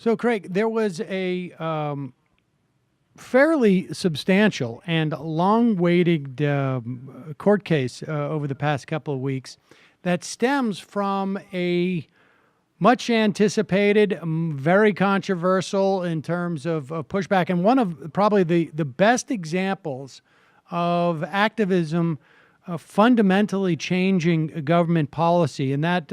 So, Craig, there was a fairly substantial and long-waited court case over the past couple of weeks that stems from a much anticipated, very controversial in terms of pushback, and one of probably the best examples of activism fundamentally changing government policy. And that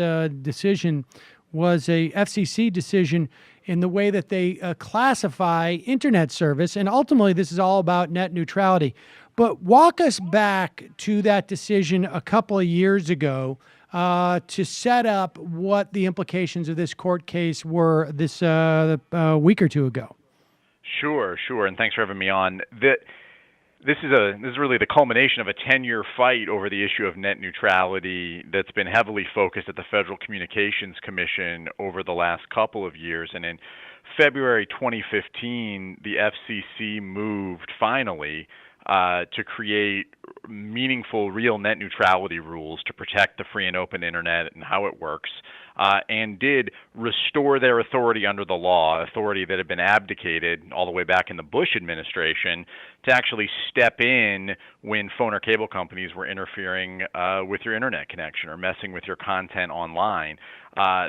decision was a FCC decision in the way that they classify internet service. And ultimately, this is all about net neutrality. But walk us back to that decision a couple of years ago to set up what the implications of this court case were this week or two ago. Sure. And thanks for having me on. This is really the culmination of a 10-year fight over the issue of net neutrality that's been heavily focused at the Federal Communications Commission over the last couple of years. And in February 2015, the FCC moved finally to create meaningful, real net neutrality rules to protect the free and open internet and how it works, and did restore their authority under the law, authority that had been abdicated all the way back in the Bush administration, to actually step in when phone or cable companies were interfering with your internet connection or messing with your content online.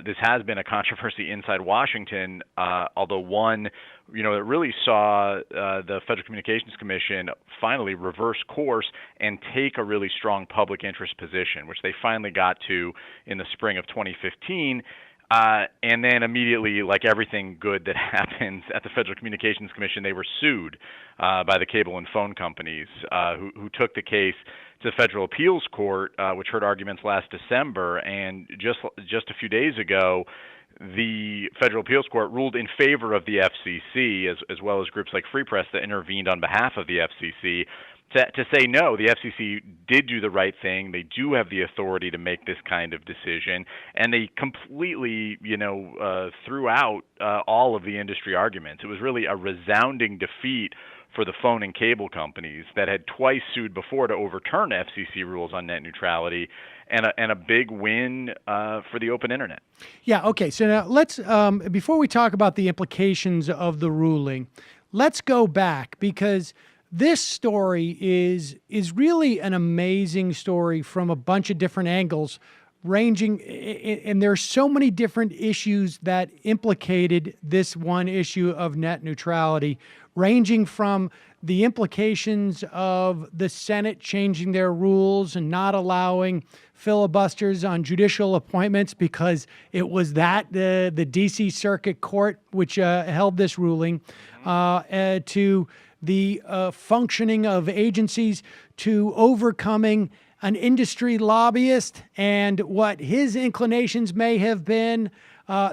This has been a controversy inside Washington, although one, that really saw the Federal Communications Commission finally reverse course and take a really strong public interest position, which they finally got to in the spring of 2015. And then immediately, like everything good that happens at the Federal Communications Commission, they were sued by the cable and phone companies who took the case to the Federal Appeals Court, which heard arguments last December. And just a few days ago, the Federal Appeals Court ruled in favor of the FCC, as well as groups like FreePress that intervened on behalf of the FCC, to say no, the FCC did do the right thing. They do have the authority to make this kind of decision, and they completely, threw out all of the industry arguments. It was really a resounding defeat for the phone and cable companies that had twice sued before to overturn FCC rules on net neutrality, and a big win for the open internet. Yeah, okay. So now let's, before we talk about the implications of the ruling, let's go back, because this story is really an amazing story from a bunch of different angles, ranging, and there's so many different issues that implicated this one issue of net neutrality, ranging from the implications of the Senate changing their rules and not allowing filibusters on judicial appointments because it was the D.C. Circuit Court which held this ruling, to the functioning of agencies, to overcoming an industry lobbyist and what his inclinations may have been.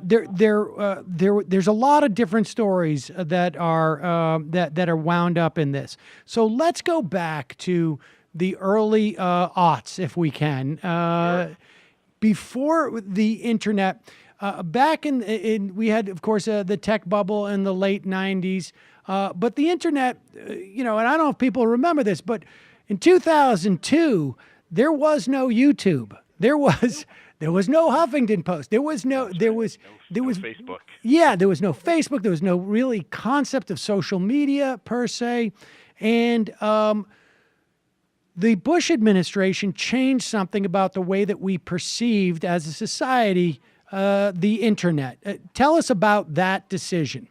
There's a lot of different stories that are wound up in this. So let's go back to the early aughts, if we can, Sure. Before the internet. Back in we had, of course, the tech bubble in the late 90s, but the internet, and I don't know if people remember this, but in 2002 there was no YouTube. There was no Huffington Post. There was no Facebook. Yeah, there was no Facebook. There was no really concept of social media per se. And the Bush administration changed something about the way that we perceived as a society the internet. Tell us about that decision.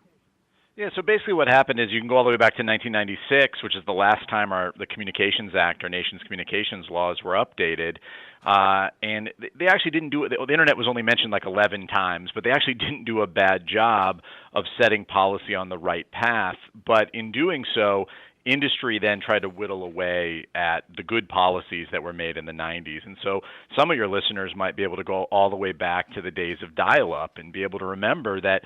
Yeah, so basically what happened is you can go all the way back to 1996, which is the last time the Communications Act, our nation's communications laws, were updated. And they actually didn't do it. The internet was only mentioned like 11 times, but they actually didn't do a bad job of setting policy on the right path. But in doing so, industry then tried to whittle away at the good policies that were made in the 90s. And so some of your listeners might be able to go all the way back to the days of dial-up and be able to remember that,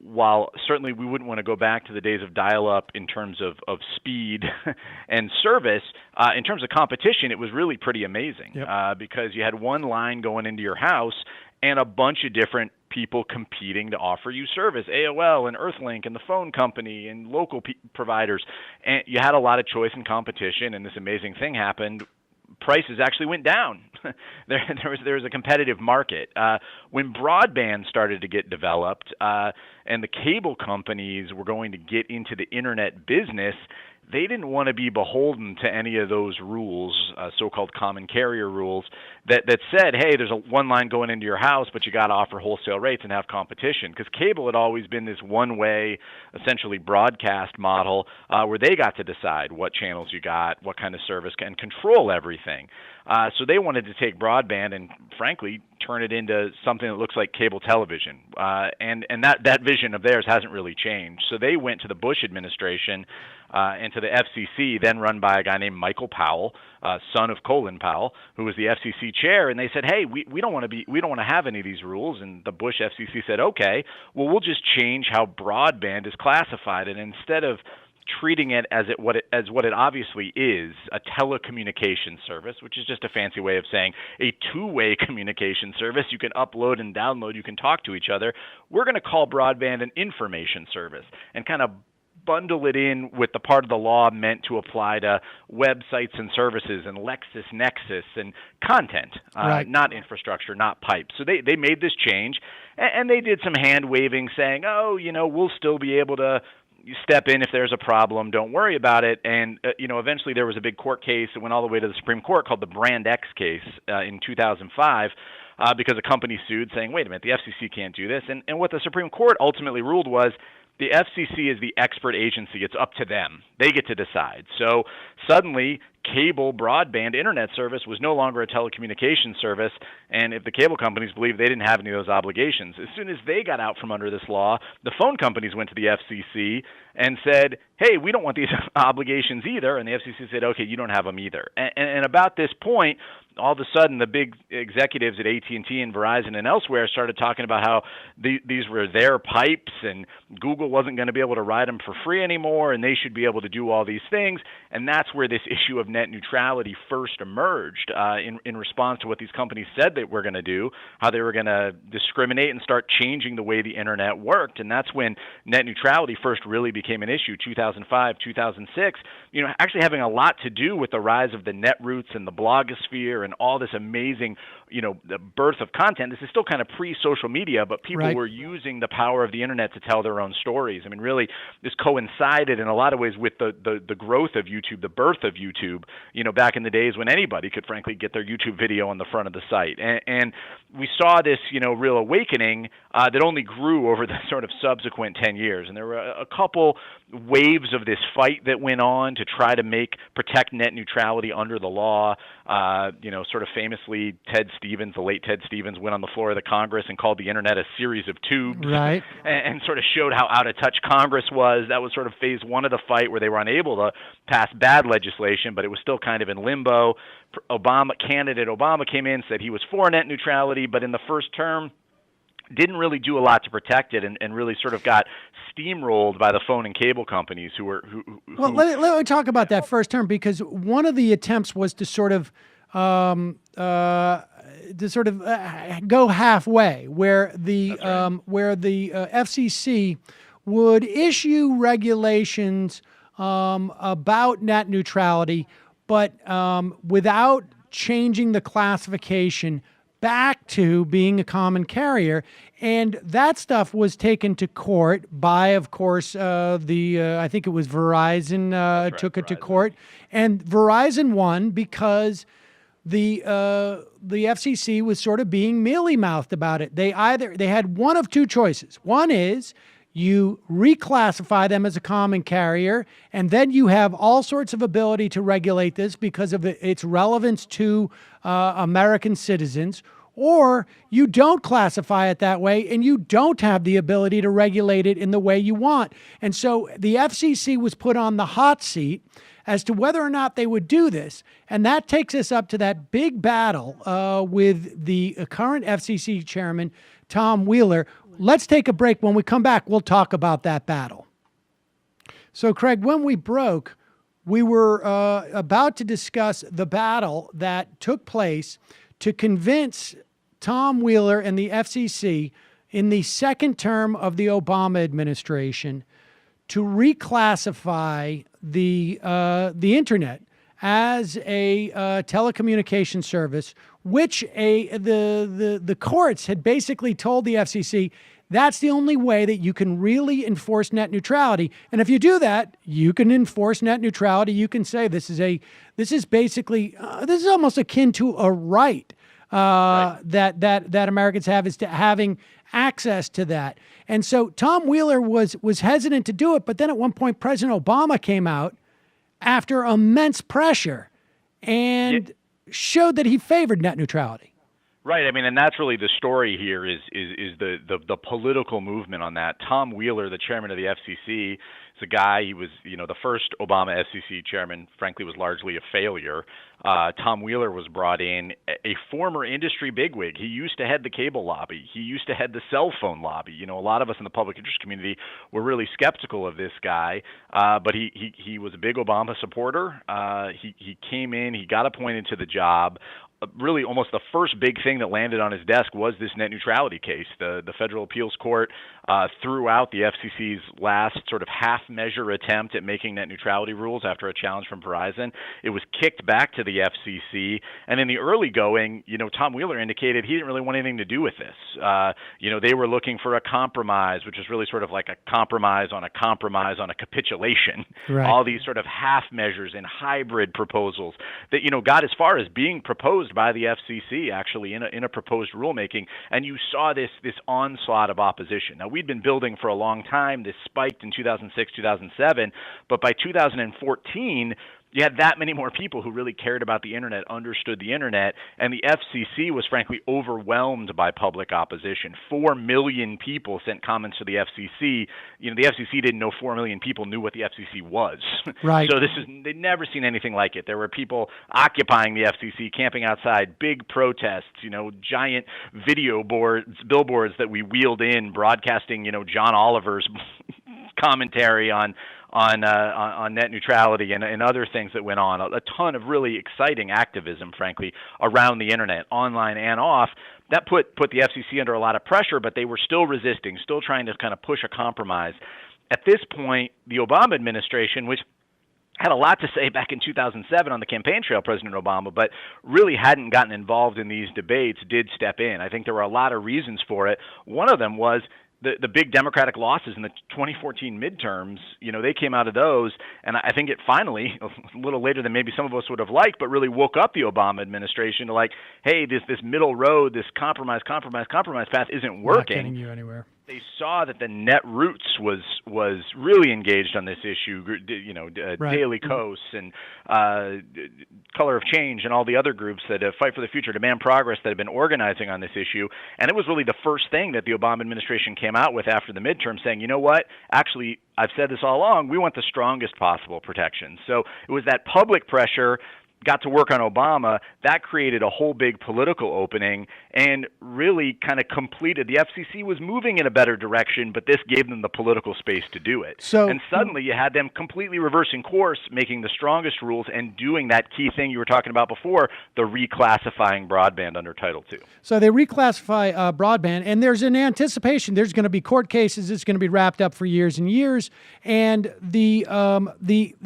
while certainly we wouldn't want to go back to the days of dial-up in terms of speed and service, in terms of competition, it was really pretty amazing. Yep. Because you had one line going into your house and a bunch of different people competing to offer you service, AOL and Earthlink and the phone company and local providers. And you had a lot of choice and competition, and this amazing thing happened. prices actually went down. there was a competitive market. When broadband started to get developed, and the cable companies were going to get into the internet business, they didn't want to be beholden to any of those rules, so-called common carrier rules, that said, hey, there's one line going into your house, but you got to offer wholesale rates and have competition. Because cable had always been this one-way, essentially broadcast model where they got to decide what channels you got, what kind of service, and control everything. So they wanted to take broadband and, frankly, turn it into something that looks like cable television. And that vision of theirs hasn't really changed. So they went to the Bush administration and to the FCC, then run by a guy named Michael Powell, son of Colin Powell, who was the FCC chair, and they said, "Hey, we don't want to have any of these rules." And the Bush FCC said, "Okay, well, we'll just change how broadband is classified, and instead of treating it as what it obviously is, a telecommunication service, which is just a fancy way of saying a two-way communication service. You can upload and download, you can talk to each other. We're going to call broadband an information service and kind of bundle it in with the part of the law meant to apply to websites and services and LexisNexis and content, right. Not infrastructure, not pipes." So they made this change, and they did some hand-waving saying, "Oh, we'll still be able to step in if there's a problem, don't worry about it." And eventually there was a big court case that went all the way to the Supreme Court called the Brand X case in 2005 because a company sued saying, wait a minute, the FCC can't do this. And what the Supreme Court ultimately ruled was the FCC is the expert agency. It's up to them. They get to decide. So suddenly, cable broadband internet service was no longer a telecommunications service, and if the cable companies believed they didn't have any of those obligations, as soon as they got out from under this law, the phone companies went to the FCC and said, hey, we don't want these obligations either, and the FCC said, okay, you don't have them either. And about this point, all of a sudden, the big executives at AT&T and Verizon and elsewhere started talking about how these were their pipes and Google wasn't going to be able to ride them for free anymore, and they should be able to do all these things. And that's where this issue of net neutrality first emerged in response to what these companies said they were going to do, how they were going to discriminate and start changing the way the internet worked. And that's when net neutrality first really became an issue, 2005, 2006, actually having a lot to do with the rise of the netroots and the blogosphere and all this amazing, the birth of content. This is still kind of pre-social media, but people right. were using the power of the internet to tell their own stories. I mean, really, this coincided in a lot of ways with the growth of YouTube, the birth of YouTube, back in the days when anybody could frankly get their YouTube video on the front of the site. And we saw this, real awakening that only grew over the sort of subsequent 10 years. And there were a couple waves of this fight that went on to try to protect net neutrality under the law. Sort of famously, the late Ted Stevens, went on the floor of the Congress and called the internet a series of tubes, right. and sort of showed how out of touch Congress was. That was sort of phase one of the fight, where they were unable to pass bad legislation, but it was still kind of in limbo. Candidate Obama came in, said he was for net neutrality, but in the first term didn't really do a lot to protect it, and really sort of got steamrolled by the phone and cable companies who Well, let me talk about that first term, because one of the attempts was to sort of go halfway, where the FCC would issue regulations about net neutrality, but without changing the classification back to being a common carrier. And that stuff was taken to court by, of course, I think it was Verizon took it to court. And Verizon won because the FCC was sort of being mealy-mouthed about it. They had one of two choices. One is you reclassify them as a common carrier, and then you have all sorts of ability to regulate this because of its relevance to American citizens, or you don't classify it that way and you don't have the ability to regulate it in the way you want. And so the FCC was put on the hot seat as to whether or not they would do this. And that takes us up to that big battle with the current FCC chairman, Tom Wheeler. Let's take a break. When we come back, we'll talk about that battle. So, Craig, when we broke, we were about to discuss the battle that took place to convince Tom Wheeler and the FCC in the second term of the Obama administration to reclassify the internet as a telecommunication service, which the courts had basically told the FCC that's the only way that you can really enforce net neutrality. And if you do that, you can enforce net neutrality. You can say this is basically this is almost akin to a right, that Americans have, is to having access to that. And so Tom Wheeler was hesitant to do it, but then at one point President Obama came out after immense pressure and showed that he favored net neutrality. Right. I mean, and that's really the story here is the political movement on that. Tom Wheeler, the chairman of the FCC, is a guy. He was, the first Obama FCC chairman, frankly, was largely a failure. Tom Wheeler was brought in, a former industry bigwig. He used to head the cable lobby. He used to head the cell phone lobby. A lot of us in the public interest community were really skeptical of this guy, but he was a big Obama supporter. He came in, he got appointed to the job. Really almost the first big thing that landed on his desk was this net neutrality case. The Federal Appeals Court threw out the FCC's last sort of half-measure attempt at making net neutrality rules after a challenge from Verizon. It was kicked back to the FCC, and in the early going, Tom Wheeler indicated he didn't really want anything to do with this. They were looking for a compromise, which is really sort of like a compromise on a capitulation. Right. All these sort of half measures and hybrid proposals that got as far as being proposed by the FCC, actually in a proposed rulemaking, and you saw this onslaught of opposition. Now, we'd been building for a long time. This spiked in 2006, 2007, but by 2014, you had that many more people who really cared about the internet, understood the internet, and the FCC was frankly overwhelmed by public opposition. 4 million people sent comments to the FCC. The FCC didn't know 4 million people knew what the FCC was. Right. So they'd never seen anything like it. There were people occupying the FCC, camping outside, big protests, giant billboards that we wheeled in, broadcasting, John Oliver's commentary on net neutrality and other things that went on. A ton of really exciting activism, frankly, around the internet, online and off. That put the FCC under a lot of pressure, but they were still resisting, still trying to kind of push a compromise. At this point, the Obama administration, which had a lot to say back in 2007 on the campaign trail, President Obama, but really hadn't gotten involved in these debates, did step in. I think there were a lot of reasons for it. One of them was the big Democratic losses in the 2014 midterms. They came out of those, and I think it finally, a little later than maybe some of us would have liked, but really woke up the Obama administration to like, hey, this middle road, this compromise path isn't working. Not getting you anywhere. They saw that the Netroots was really engaged on this issue, Right. Daily Kos and Color of Change and all the other groups that Fight for the Future, Demand Progress, that have been organizing on this issue. And it was really the first thing that the Obama administration came out with after the midterm, saying, you know what, actually, I've said this all along, we want the strongest possible protection. So it was that public pressure got to work on Obama, that created a whole big political opening and really kind of completed. The FCC was moving in a better direction, but this gave them the political space to do it. And suddenly you had them completely reversing course, making the strongest rules and doing that key thing you were talking about before, the reclassifying broadband under Title II. So they reclassify broadband, and there's an anticipation. There's going to be court cases. It's going to be wrapped up for years and years. And the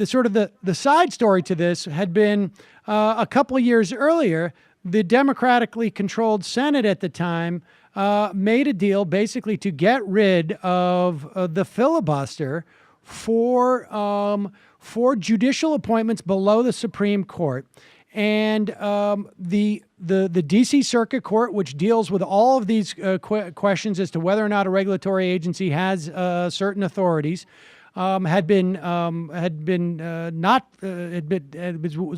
sort of the side story to this had been a couple of years earlier, the democratically controlled Senate at the time made a deal basically to get rid of the filibuster for judicial appointments below the Supreme Court. And the D.C. Circuit Court, which deals with all of these questions as to whether or not a regulatory agency has certain authorities, was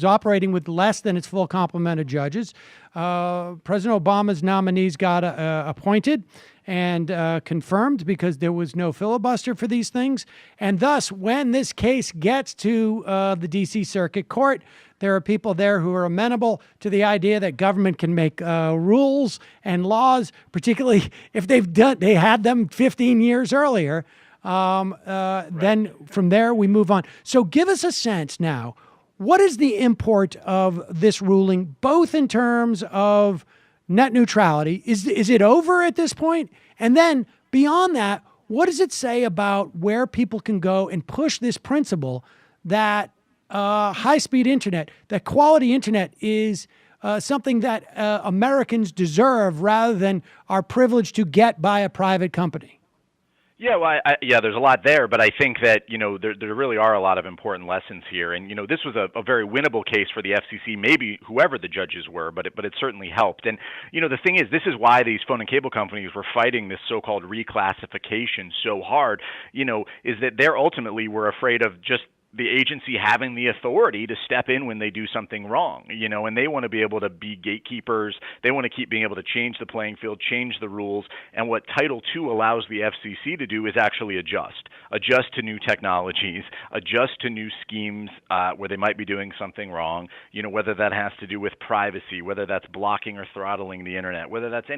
operating with less than its full complement of judges. President Obama's nominees got appointed and confirmed because there was no filibuster for these things. And thus, when this case gets to the D.C. Circuit Court, there are people there who are amenable to the idea that government can make rules and laws, particularly if they had them 15 years earlier. Then from there, we move on. So give us a sense now, what is the import of this ruling, both in terms of net neutrality? Is it over at this point? And then beyond that, what does it say about where people can go and push this principle that high-speed internet, that quality internet is something that Americans deserve rather than are privileged to get by a private company. Yeah, well, yeah, there's a lot there, but I think that, there really are a lot of important lessons here. And, this was a very winnable case for the FCC, maybe whoever the judges were, but it certainly helped. And, the thing is, this is why these phone and cable companies were fighting this so-called reclassification so hard, is that they're ultimately were afraid of just the agency having the authority to step in when they do something wrong, and they want to be able to be gatekeepers. They want to keep being able to change the playing field, change the rules. And what Title II allows the FCC to do is actually adjust to new technologies, adjust to new schemes where they might be doing something wrong, whether that has to do with privacy, whether that's blocking or throttling the internet, whether that's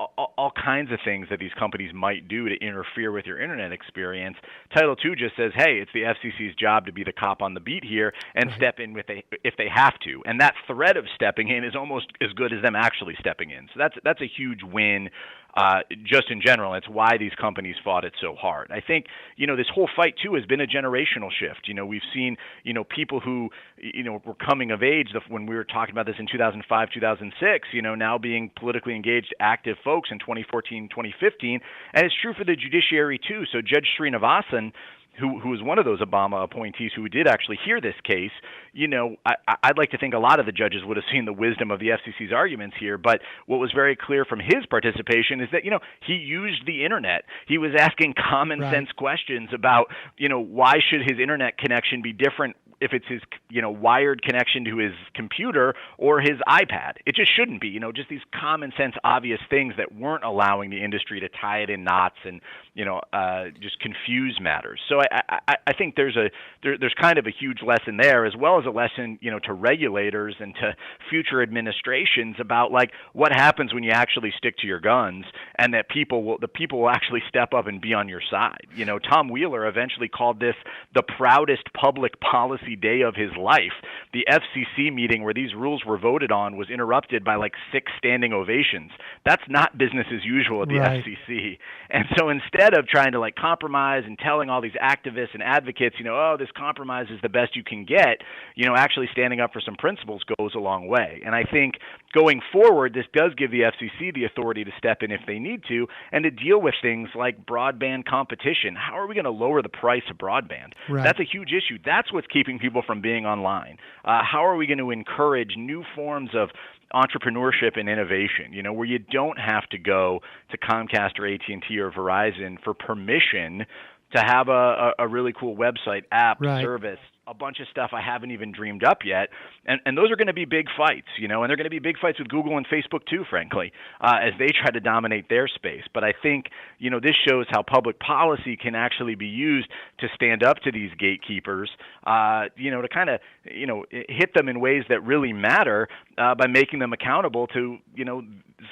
all kinds of things that these companies might do to interfere with your internet experience. Title II just says, hey, it's the FCC's job to be the cop on the beat here and step in if they have to. And that threat of stepping in is almost as good as them actually stepping in. So that's a huge win. Just in general, it's why these companies fought it so hard. I think, this whole fight, too, has been a generational shift. We've seen, people who, were coming of age when we were talking about this in 2005, 2006, now being politically engaged, active folks in 2014, 2015. And it's true for the judiciary, too. So Judge Srinivasan, who was one of those Obama appointees who did actually hear this case, I'd like to think a lot of the judges would have seen the wisdom of the FCC's arguments here. But what was very clear from his participation is that, he used the internet. He was asking common sense questions about, why should his internet connection be different if it's his, wired connection to his computer or his iPad. It just shouldn't be, just these common sense, obvious things that weren't allowing the industry to tie it in knots and, just confuse matters. So I think there's kind of a huge lesson there, as well as a lesson, to regulators and to future administrations about like what happens when you actually stick to your guns, and that the people will actually step up and be on your side. Tom Wheeler eventually called this the proudest public policy day of his life. The FCC meeting where these rules were voted on was interrupted by like 6 standing ovations. That's not business as usual at the FCC. And so instead of trying to like compromise and telling all these activists and advocates, this compromise is the best you can get, actually standing up for some principles goes a long way. And I think going forward, this does give the FCC the authority to step in if they need to, and to deal with things like broadband competition. How are we going to lower the price of broadband? Right. That's a huge issue. That's what's keeping people from being online. How are we going to encourage new forms of entrepreneurship and innovation, where you don't have to go to Comcast or AT&T or Verizon for permission to have a really cool website, app, service, a bunch of stuff I haven't even dreamed up yet. And those are going to be big fights, and they're going to be big fights with Google and Facebook too, frankly, as they try to dominate their space. But I think, this shows how public policy can actually be used to stand up to these gatekeepers, to kind of, hit them in ways that really matter by making them accountable to,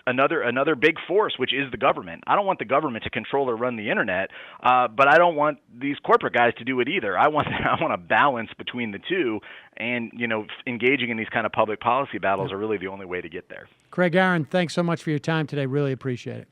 another big force, which is the government. I don't want the government to control or run the internet, but I don't want these corporate guys to do it either. I want a balance between the two, and engaging in these kind of public policy battles are really the only way to get there. Craig Aaron, thanks so much for your time today. Really appreciate it.